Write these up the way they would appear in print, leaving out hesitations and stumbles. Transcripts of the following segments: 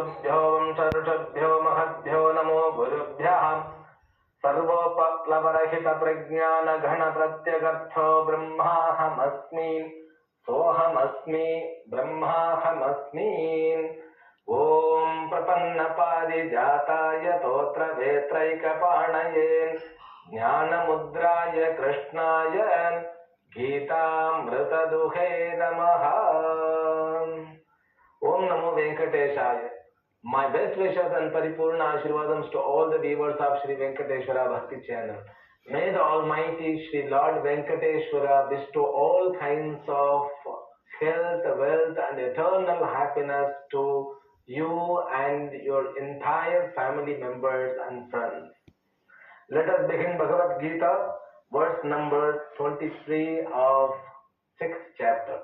पितृभ्यो वंशऋषभ्यो महद्भ्यो नमो गुरुभ्यः सर्वोपप्लवरहितप्रज्ञानघनप्रत्यगर्थो ब्रह्माहमस्मि सोऽहमस्मि ब्रह्माहमस्मि। ॐ प्रपन्नपारिजाताय तोत्रवेत्रैकपाणये ज्ञानमुद्राय कृष्णाय गीतामृतदुहे नमः। Om Namo Venkateshaya. My best wishes and Paripurna Ashirvadams to all the viewers of Sri Venkateshwara Bhakti channel. May the Almighty Sri Lord Venkateshwara bestow all kinds of health, wealth and eternal happiness to you and your entire family members and friends. Let us begin Bhagavad Geetha, verse number 23 of 6th chapter.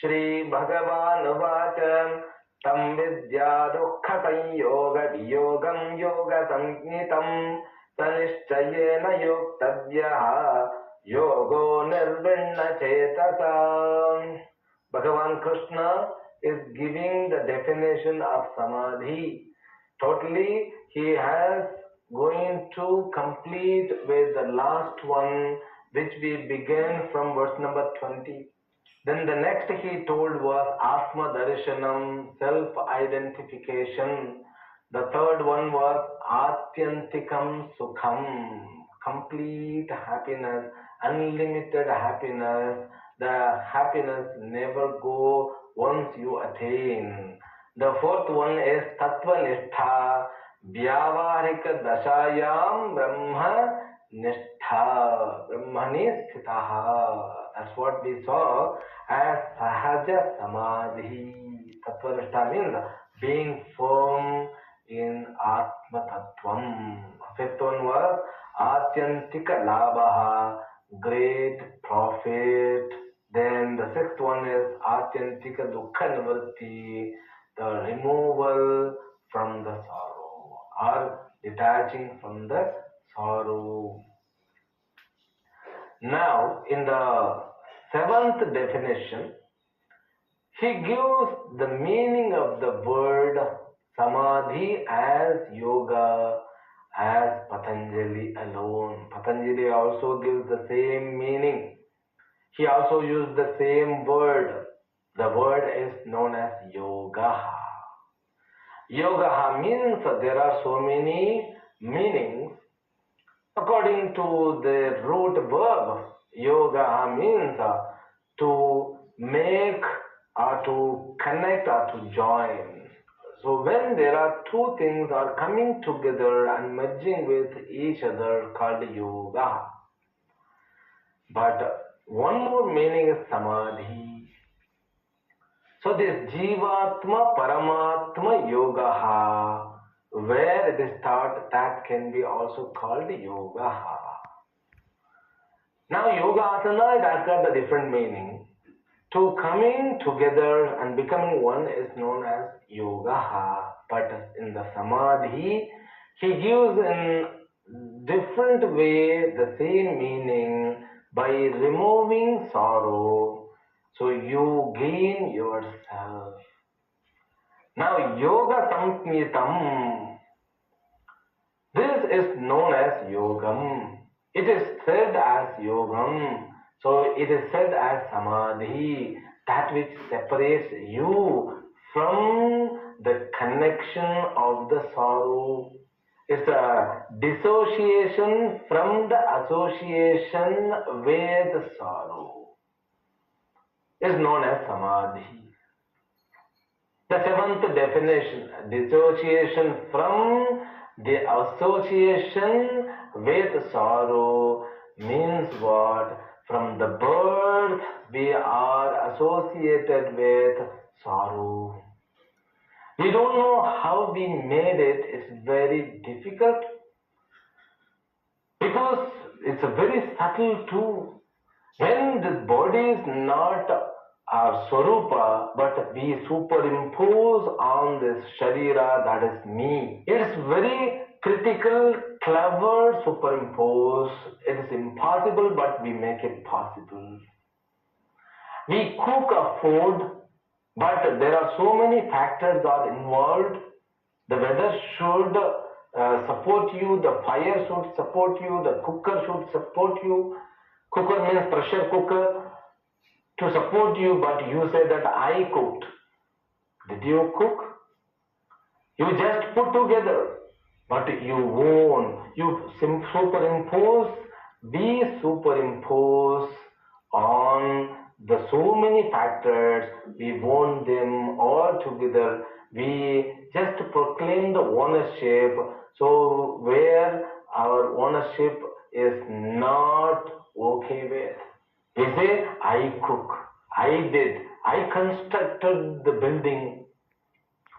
Shri Bhagavan Vacha Tam Vidya Dukha Sanyoga Viyogam Yoga Samgnitam Sanishchayena Yuktavyaha Yogo Nirvinna Chetasa. Bhagavan Krishna is giving the definition of Samadhi. Totally he has going to complete with the last one which we began from verse number 20. Then the next he told was Atma Darshanam, self-identification. The third one was Atyantikam Sukham, complete happiness, unlimited happiness. The happiness never go once you attain. The fourth one is Tattva Nishtha, Vyavarika Dashayam Brahma Nishtha, Brahmani Sthitaha. That's what we saw as Sahaja Samadhi. Tattva Nishtha means being firm in Atma Tattvam. Fifth one was Atyantika Labhaha, great profit. Then the sixth one is Atyantika Dukkha Nivritti, the removal from the sorrow or detaching from the sorrow. Now, in the seventh definition, he gives the meaning of the word Samadhi as yoga, as Patanjali alone. Patanjali also gives the same meaning. He also used the same word. The word is known as yoga. Yoga means there are so many meanings. According to the root verb, yoga means to make or to connect or to join. So when there are two things are coming together and merging with each other called yoga. But one more meaning is samadhi. So this Jivatma Paramatma Yoga, where it is taught, that can be also called yoga. Now yoga asana, it has got a different meaning. To coming together and becoming one is known as yoga. But in the samadhi, he gives in different way the same meaning by removing sorrow. So you gain yourself. Now yoga samknitam, this is known as yogam. It is said as yogam. So it is said as samadhi, that which separates you from the connection of the sorrow. It's a dissociation from the association with sorrow. Is known as samadhi. The seventh definition, dissociation from the association with sorrow, means what? From the birth we are associated with sorrow. We don't know how we made it. It's very difficult because it's a very subtle tool. When this body is not our Swarupa, but we superimpose on this Sharira, that is me. It is very critical, clever superimpose. It is impossible, but we make it possible. We cook a food, but there are so many factors are involved. The weather should support you, the fire should support you, the cooker should support you. Cooker means pressure cooker to support you, but you say that I cooked. Did you cook? You just put together, but you won't. You superimpose, we superimpose on the so many factors, we want them all together. We just proclaim the ownership, so where our ownership is not okay with. We say, I cook, I did, I constructed the building.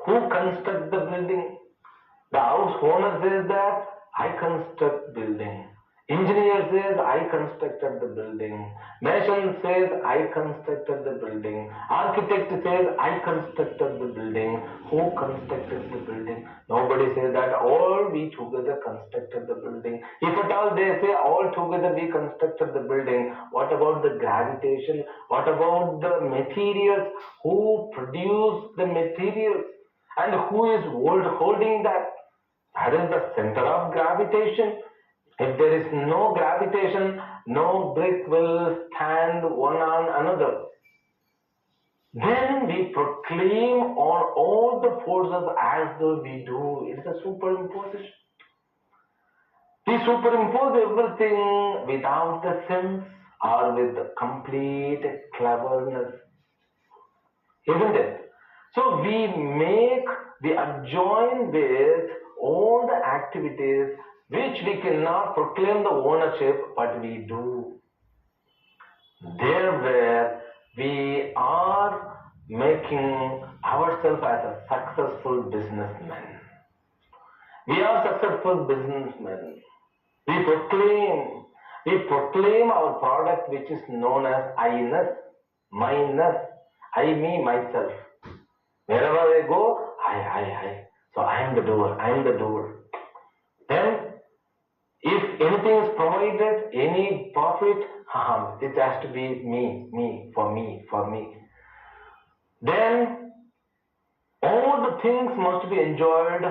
Who construct the building? The house owner says that I construct building. Engineer says I constructed the building. Mason says I constructed the building. Architect says I constructed the building. Who constructed the building? Nobody says that all we together constructed the building. If at all they say all together we constructed the building, what about the gravitation? What about the materials? Who produced the materials? And who is holding that? That is the center of gravitation. If there is no gravitation, no brick will stand one on another. Then we proclaim on all the forces as though we do. It is a superimposition. We superimpose everything without the sense or with complete cleverness. Isn't it? So we adjoin with all the activities which we cannot proclaim the ownership, but we do. There where we are making ourselves as a successful businessman. We are successful businessmen. We proclaim our product which is known as I-ness, mine-ness, I, me, myself. Wherever I go, I. So I am the doer. Then, if anything is provided, any profit, it has to be me, for me. Then, all the things must be enjoyed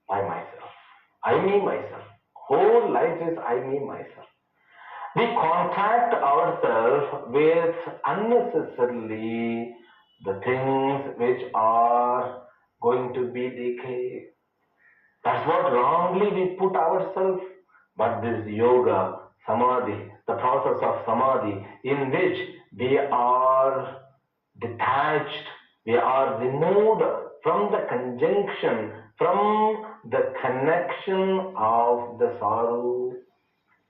by myself. I, me, myself. Whole life is I, me, myself. We contact ourselves with unnecessarily the things which are going to be decayed. That's what wrongly we put ourselves. But this yoga, samadhi, the process of samadhi, in which we are detached, we are removed from the conjunction, from the connection of the sorrow.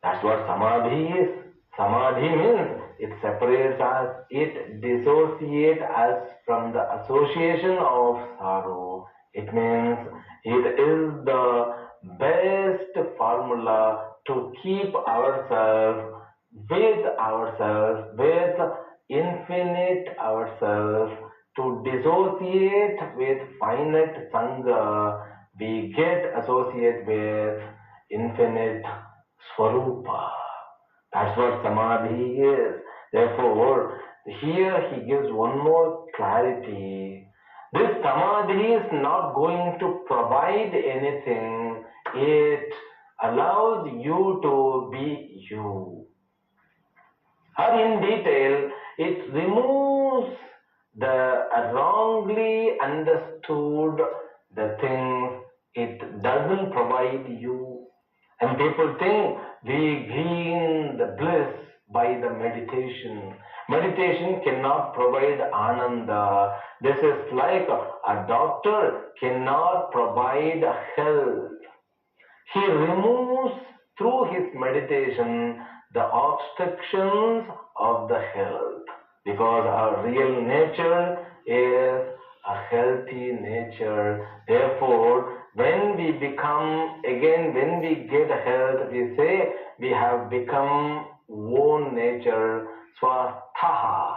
That's what samadhi is. Samadhi means it separates us, it dissociates us from the association of sorrow. It means it is the best formula to keep ourselves, with infinite ourselves, to dissociate with finite sangha, we get associated with infinite swarupa. That's what samadhi is. Therefore, here he gives one more clarity. This samadhi is not going to provide anything. It allows you to be you. Or in detail, it removes the wrongly understood the things. It doesn't provide you. And people think we gain the bliss by the meditation. Meditation cannot provide ananda. This is like a doctor cannot provide health. He removes through his meditation the obstructions of the health, because our real nature is a healthy nature. Therefore, when we get health, we say we have become own nature, swasthaha.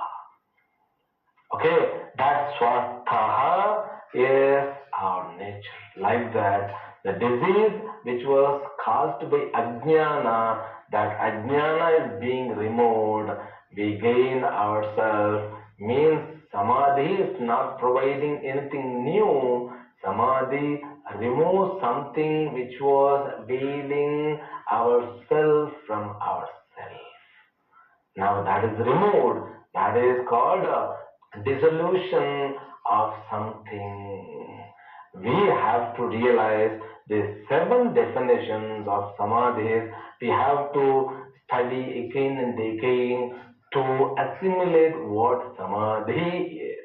Okay, that swasthaha is our nature. Like that, the disease which was caused by ajnana, that ajnana is being removed, we gain ourselves. Means samadhi is not providing anything new. Samadhi remove something which was veiling ourself from ourselves. Now that is removed. That is called a dissolution of something. We have to realize the 7 definitions of samadhis. We have to study again and again to assimilate what samadhi is.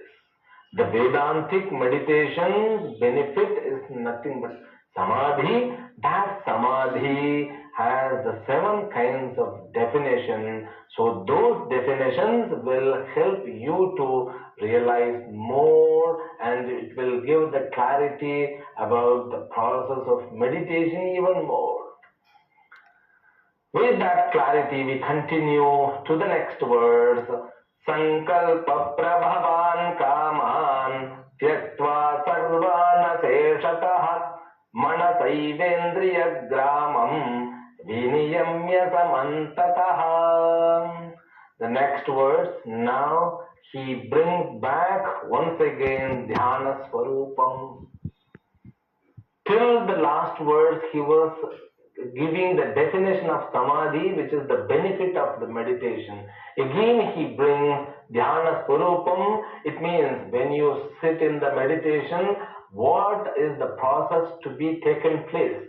The Vedantic meditation benefit is nothing but samadhi. That samadhi has the 7 kinds of definition. So those definitions will help you to realize more, and it will give the clarity about the process of meditation even more. With that clarity, we continue to the next verse. Sankalpa prabhavan kaman tyaktva sarvana seshatah manasaivendriya gramam viniyamya samantatah. The next verse, now he brings back once again dhyana swarupam. Till the last verse, he was giving the definition of samadhi, which is the benefit of the meditation. Again, he brings dhyana swarupam. It means when you sit in the meditation, what is the process to be taken place?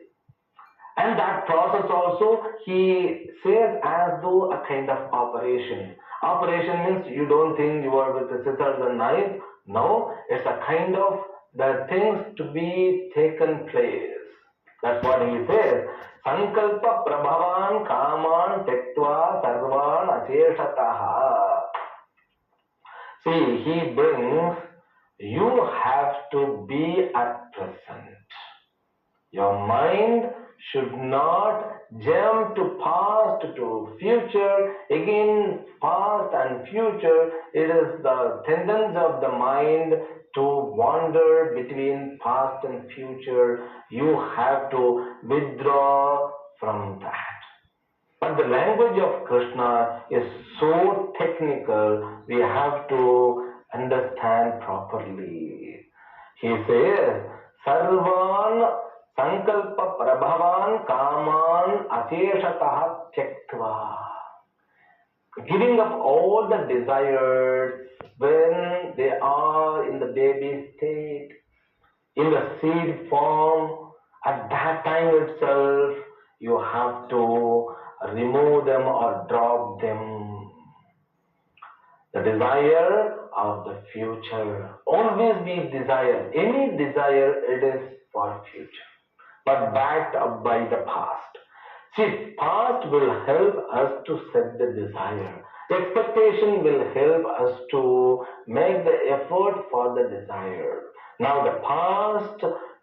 And that process also, he says as though a kind of operation. Operation means you don't think you are with the scissors and knife. No, it's a kind of the things to be taken place. That's what he says. Sankalpa prabhavan kaman tektva sarvan aseshataha. See, he brings, you have to be at present. Your mind should not jump to past, to future, again past and future. It is the tendency of the mind to wander between past and future. You have to withdraw from that. But the language of Krishna is so technical, we have to understand properly. He says, Sarvan Sankalpa Prabhavan Kaman Aseshatah Tyaktva. Giving up all the desires when they are in the baby state, in the seed form, at that time itself, you have to remove them or drop them. The desire of the future. Always be desire. Any desire, it is for future, but backed up by the past. See, past will help us to set the desire. The expectation will help us to make the effort for the desire. Now the past,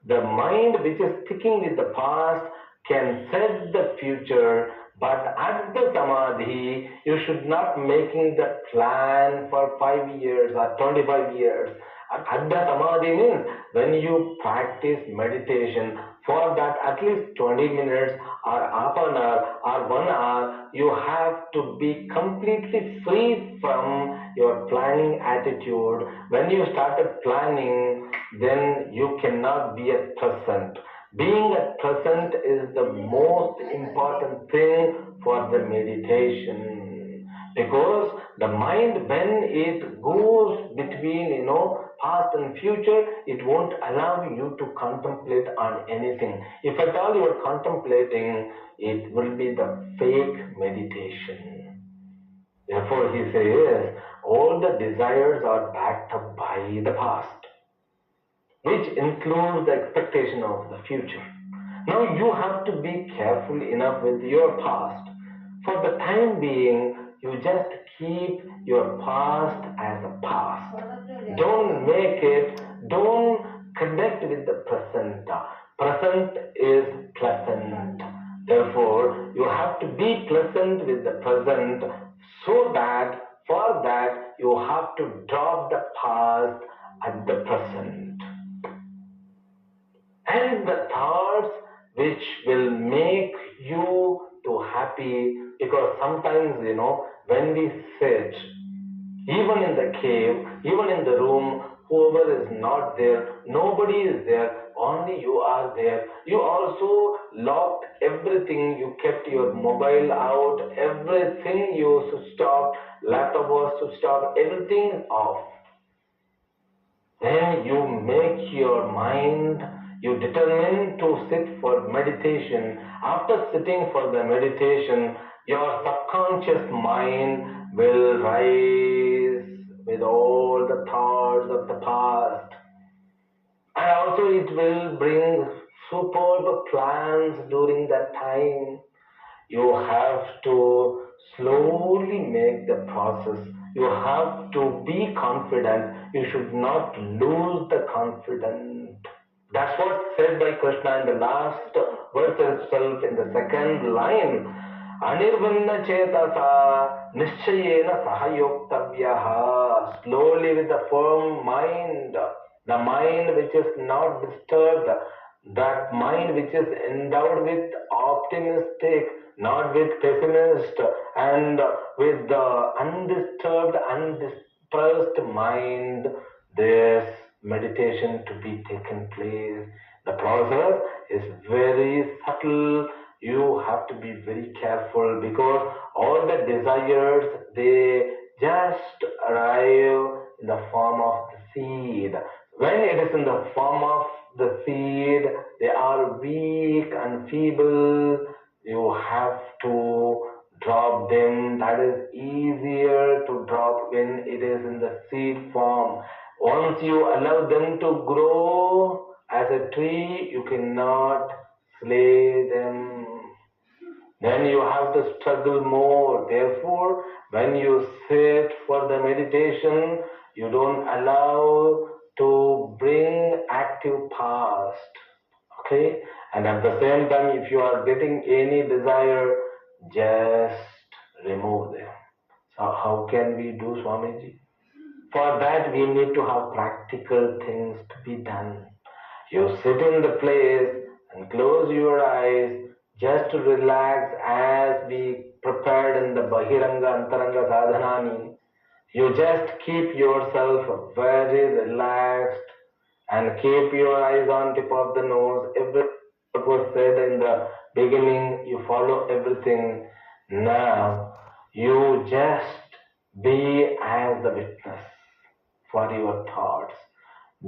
the mind which is sticking with the past can set the future, but at the samadhi, you should not making the plan for 5 years or 25 years. At the samadhi means when you practice meditation, for that at least 20 minutes or half an hour or 1 hour, you have to be completely free from your planning attitude. When you started planning, then you cannot be at present. Being at present is the most important thing for the meditation, because the mind, when it goes between past and future, it won't allow you to contemplate on anything. If at all you are contemplating, it will be the fake meditation. Therefore he says, all the desires are backed up by the past, which includes the expectation of the future. Now you have to be careful enough with your past. For the time being, you just keep your past as a past. Don't connect with the present. Present is pleasant. Therefore, you have to be pleasant with the present, so that for that you have to drop the past at the present. And the thoughts which will make you to happy, because sometimes, when we sit, even in the cave, even in the room, whoever is not there, nobody is there, only you are there. You also locked everything, you kept your mobile out, everything you switched off, laptop was switched off, everything off. Then you make your mind, you determine to sit for meditation. After sitting for the meditation, your subconscious mind will rise with all the thoughts of the past. And also it will bring superb plans during that time. You have to slowly make the process. You have to be confident. You should not lose the confidence. That's what said by Krishna in the last verse itself, in the second line. Anirvanna chetasa nishchayena sahayoktavyaha. Slowly, with a firm mind, the mind which is not disturbed, that mind which is endowed with optimistic, not with pessimist, and with the undisturbed, undispersed mind, this meditation to be taken place. The process is very subtle. You have to be very careful, because all the desires, they just arrive in the form of the seed. When it is in the form of the seed, they are weak and feeble. You have to drop them. That is easier to drop when it is in the seed form. Once you allow them to grow as a tree, you cannot slay them. Then you have to struggle more. Therefore, when you sit for the meditation, you don't allow to bring active past. Okay? And at the same time, if you are getting any desire, just remove them. So how can we do, Swamiji? For that, we need to have practical things to be done. You sit in the place and close your eyes, just to relax, as we prepared in the Bahiranga Antaranga Sadhanani. You just keep yourself very relaxed and keep your eyes on tip of the nose. Everything that was said in the beginning, you follow everything. Now, you just be as the witness for your thoughts.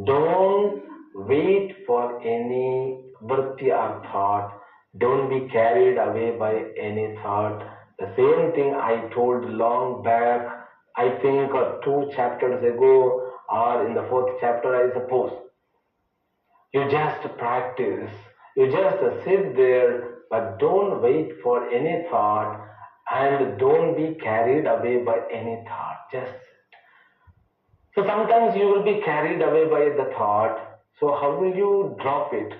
Don't wait for any vritti or thought. Don't be carried away by any thought. The same thing I told long back, I think 2 chapters ago, or in the 4th chapter, I suppose. You just practice. You just sit there, but don't wait for any thought, and don't be carried away by any thought. Just sit. So sometimes you will be carried away by the thought. So how will you drop it?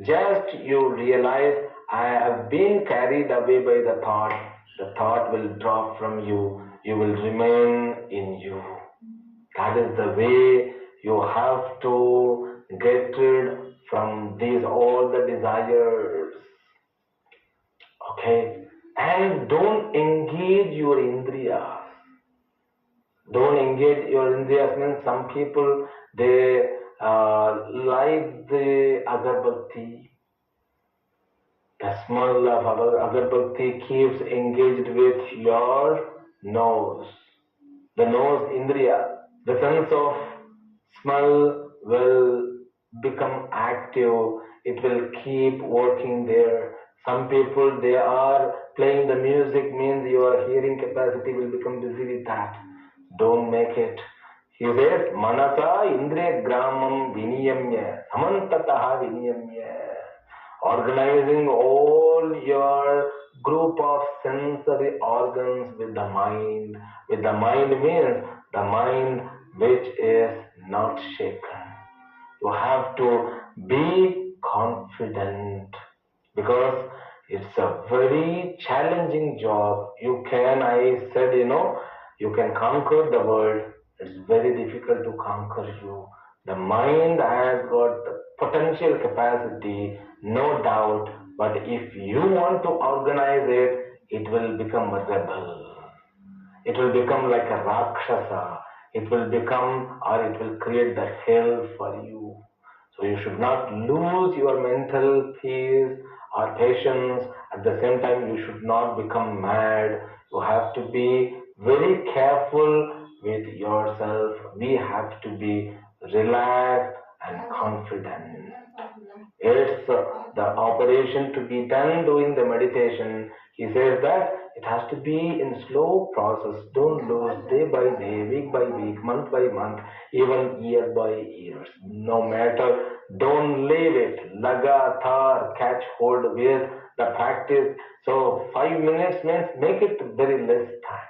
Just you realize, I have been carried away by the thought. The thought will drop from you. You will remain in you. That is the way you have to get rid from these all the desires. Okay? And don't engage your indriyas. Don't engage your indriyas means some people, they like the agarbatti. The smell of agarbatti keeps engaged with your nose. The nose indriya, the sense of smell will become active. It will keep working there. Some people, they are playing the music, means your hearing capacity will become busy with that. Don't make it. He says, Manasa Indriya Gramam Viniyamya, Samantataha Viniyamya. Organizing all your group of sensory organs with the mind. With the mind means the mind which is not shaken. You have to be confident, because it's a very challenging job. You can, I said, you can conquer the world. It's very difficult to conquer you. The mind has got the potential capacity, no doubt, but if you want to organize it, it will become a rebel. It will become like a Rakshasa. It will become, or it will create the hell for you. So you should not lose your mental peace or patience. At the same time, you should not become mad. You have to be very careful with yourself. We have to be relaxed and confident. It's the operation to be done doing the meditation. He says that it has to be in slow process. Don't lose day by day, week by week, month by month, even year by year. No matter, don't leave it. Lagatar, catch hold with the practice. So 5 minutes means make it very less time.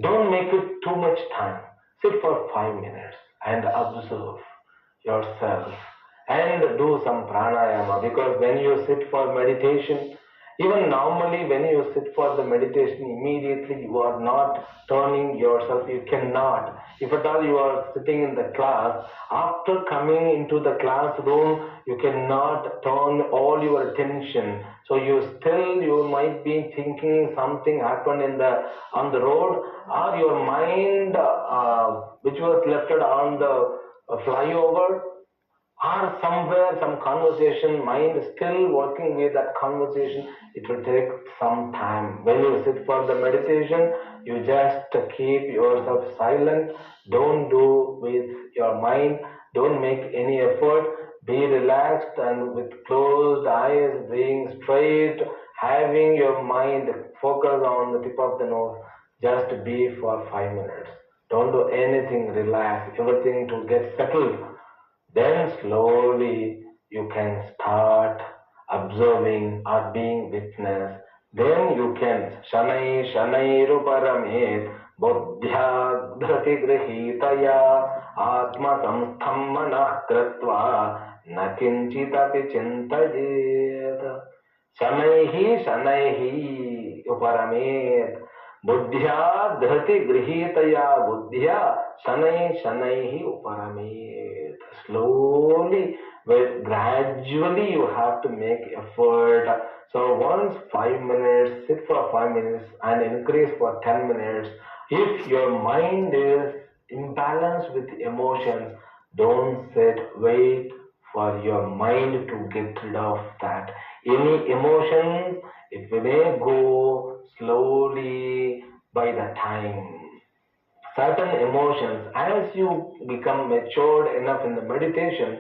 Don't make it too much time. Sit for 5 minutes and observe yourself and do some pranayama, because when you sit for meditation, even normally when you sit for the meditation, immediately you are not turning yourself. You cannot. If at all you are sitting in the class, after coming into the classroom, you cannot turn all your attention. So you might be thinking something happened on the road, or your mind which was left on the flyover, or somewhere some conversation, mind is still working with that conversation. It will take some time. When you sit for the meditation, you just keep yourself silent. Don't do with your mind. Don't make any effort. Be relaxed and with closed eyes, being straight, having your mind focus on the tip of the nose. Just be for 5 minutes. Don't do anything. Relax. Everything to get settled. Then slowly you can start observing or being witness. Then you can shanai shanairuparamit buddhya dhrati grihitaya atma samstham manah kritva na kinchitapi chintayet. Shanaihi uparamit buddhya dhrati grihitaya buddhya shanaihi uparamit. Slowly, but gradually you have to make effort. So once 5 minutes, sit for 5 minutes and increase for 10 minutes. If your mind is imbalanced with emotions, don't sit, wait for your mind to get rid of that. Any emotion, it may go slowly by the time. Certain emotions, as you become matured enough in the meditation,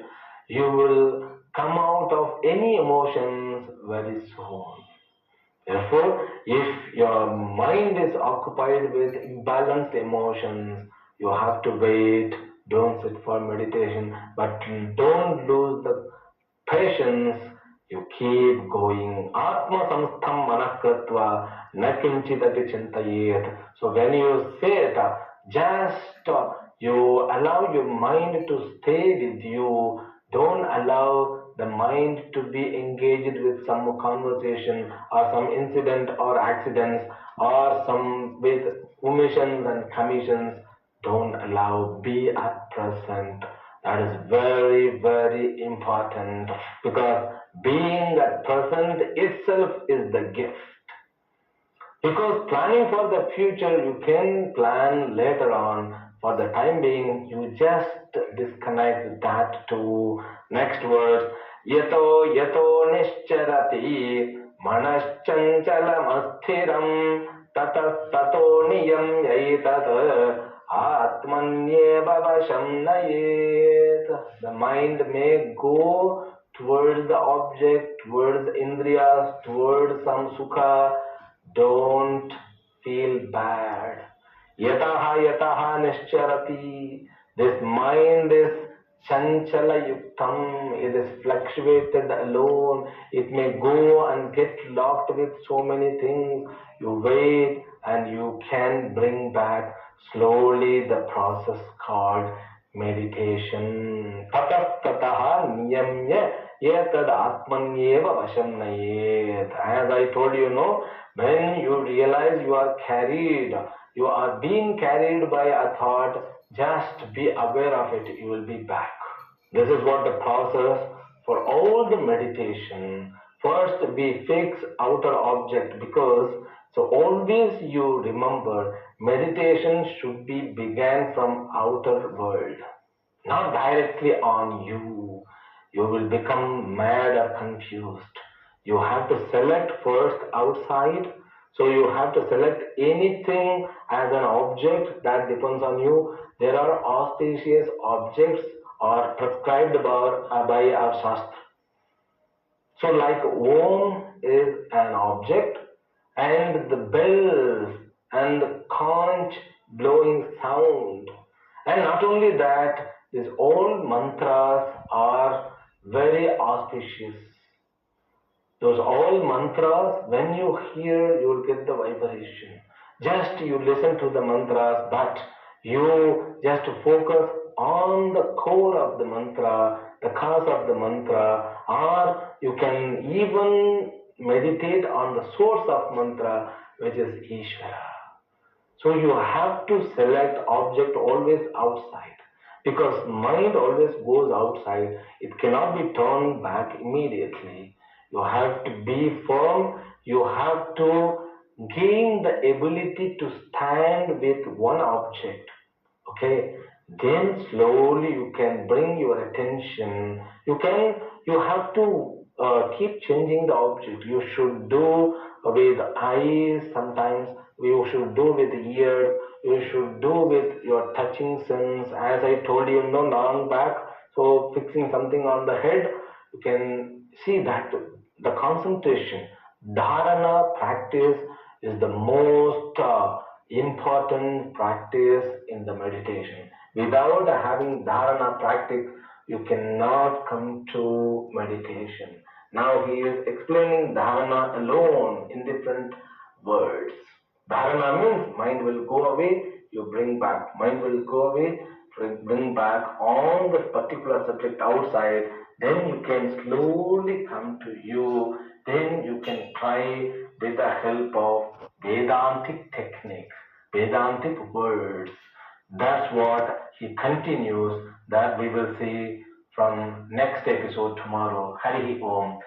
you will come out of any emotions very soon. Therefore, if your mind is occupied with imbalanced emotions, you have to wait. Don't sit for meditation, but don't lose the patience. You keep going. Atma samstham manakritva na kinchidati chintayet. So when you sit, just you allow your mind to stay with you. Don't allow the mind to be engaged with some conversation or some incident or accidents or some with omissions and commissions. Don't allow. Be at present. That is very, very important, because being at present itself is the gift. Because planning for the future, you can plan later on. For the time being, you just disconnect that to next verse. Yato yato nischarati manaschanchala asthiram tatas tato niyam yaitat atmanyeva vasham nayet. The mind may go towards the object, towards indriyas, towards some sukha. Don't feel bad. Yataha yataha nischarati. This mind is chanchala yuktam. It is fluctuated alone. It may go and get locked with so many things. You wait and you can bring back slowly the process called meditation. Tatah tataha niyamya yetad atmanyeva vasham nayet. As I told you, when you realize you are being carried by a thought, just be aware of it, you will be back. This is what the process for all the meditation. First, we fix outer object, because so always you remember meditation should be began from outer world. not directly on you. You will become mad or confused. You have to select first outside. So you have to select anything as an object that depends on you. There are auspicious objects or prescribed by our Shastra. So like Om is an object and the bells and the conch blowing sound. And not only that, these all mantras are very auspicious. Those all mantras, when you hear, you will get the vibration. Just you listen to the mantras, but you just focus on the core of the mantra, the cause of the mantra, or you can even meditate on the source of mantra, which is Ishvara. So you have to select object always outside because mind always goes outside. It cannot be turned back immediately. You have to be firm. You have to gain the ability to stand with one object. Okay, then slowly you can bring your attention. You have to keep changing the object. You should do with eyes sometimes, you should do with ears, you should do with your touching sense, as I told you no long back. So fixing something on the head, you can see that the concentration dharana practice is the most important practice in the meditation. Without having dharana practice, you cannot come to meditation. Now he is explaining dharana alone in different words. Dharana means mind will go away, you bring back. Mind will go away, bring back on this particular subject outside. Then you can slowly come to you. Then you can try with the help of Vedantic technique, Vedantic words. That's what he continues, that we will see from next episode tomorrow. Hari Om.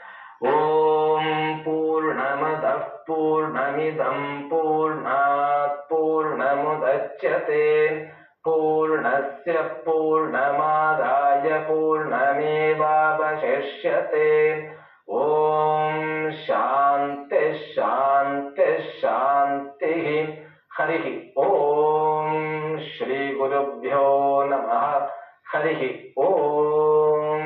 Om Purnamadah Purnamidam Purnat Purnamudachyate Purnasya Purnamadaya Purnamevavashishyate. Om Shanti Shanti Shanti. Hari Om Shri Gurubhyo Namaha. Hari Om.